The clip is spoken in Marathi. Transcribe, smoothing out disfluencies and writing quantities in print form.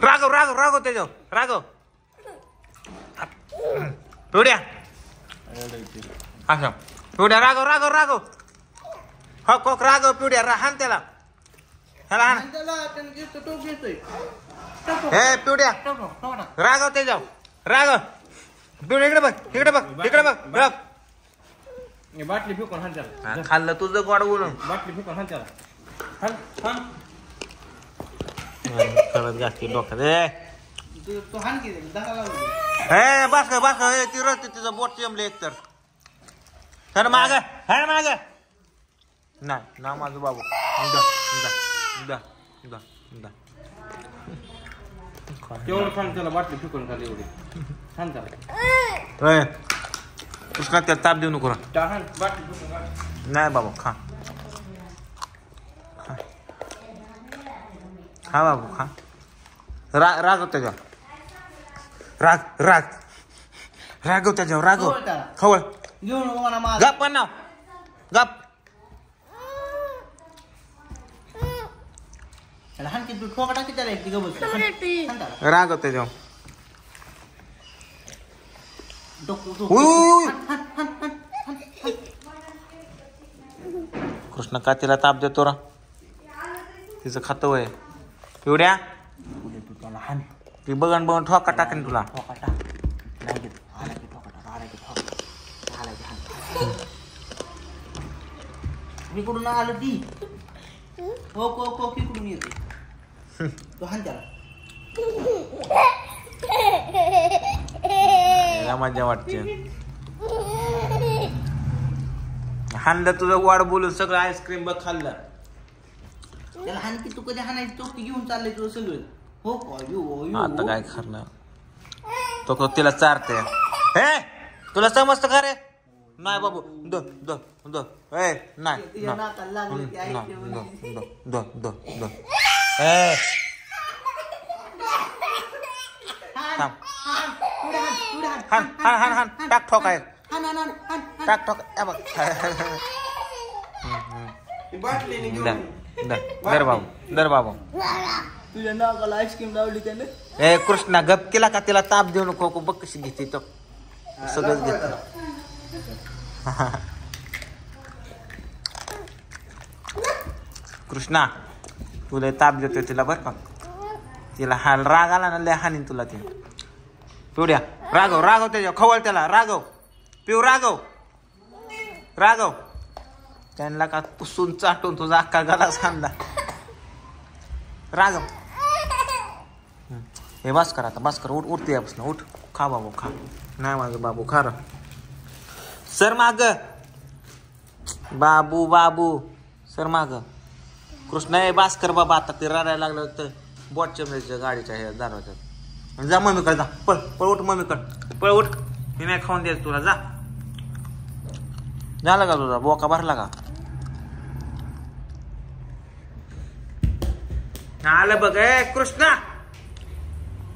राघव राघव राघव त्याच्यावर राघव पिवड्या अच्छा पिवड्या राघव राघव राघव हो कोक राघव पिवड्या हान त्याला ह्याला हान हे पिवड्या राघव त्याच्यावर राघव पिवड्या इकडे बघ इकडे बघ इकडे बघ बघ बाटली फेकून हाण त्याला खाल्लं तुझं गोड बोलून बाटली फेकून हाण त्याला खरंच जास्ती डोक्यात तू हाण की हे बस बस ती रस्ते तिचं बोट जमले एकतर सर माग है माग नाही ना माझं बाबू तेवढं खाण त्याला बाटली फेकून खाली एवढी हाण त्याला कृष्णा त्याला ताप देऊ नको बाटली फेकून नाही बाबा खा खा बाबू खा रागव त्याच्यावर राग राग रागव त्याच्यावर रागव खवळ गप पण नाव गप रागव त्याच्यावर कृष्ण का तिला ताप देतो रा तिचं खातं वय पिवड्या ती बघण बघून ठोका टाकेन तुला मी कुठून आलं ती हो कुठून येते तो हाण त्याला मजा वाटते हाणलं तुझं वाढ बोलून सगळं आईस्क्रीम बघ खाल्लं त्याला हाण की तू कधी हाणायची तो घेऊन चाललंय तुझं सगळं हो आता काय खरं तो तिला चारते हे तुला समजतं का रे नाही बाबू द द द ए नाही हान टाक ठोक आहे टाक ठोक दर बाबू तुझ्या नाकाला आईस्क्रीम लावली त्याने ए कृष्णा गप केला का तिला ताप देऊ नको बघ कशी घेते तो सगळंच घेत कृष्णा तुला ताप देतोय तिला बर का तिला हाल राग आला ना लय हानीन तुला ती पिवड्या राघव राघव त्याच्या खवळ त्याला राघव पिऊ राघव राघव त्यांना का पुसून चाटून तुझा अक्का गलाच खांदा राघव हे बस कर आता बस कर उठ उठते यापासून उठ खा बाबू खा नाही माझं बाबू खा र सर माग बाबू बाबू सर माग कृष्ण हे बास कर बाबा आता ते रडायला लागलं तर बोट चमड्याच्या गाडीच्या हे दाराच्या जा मम्मीकडे जा पळ पळ उठ मम्मीकडे पळ उठ मी नाही खाऊन द्यायचं तुला जा झालं का तुझा बोका भरला का आलं बघ कृष्णा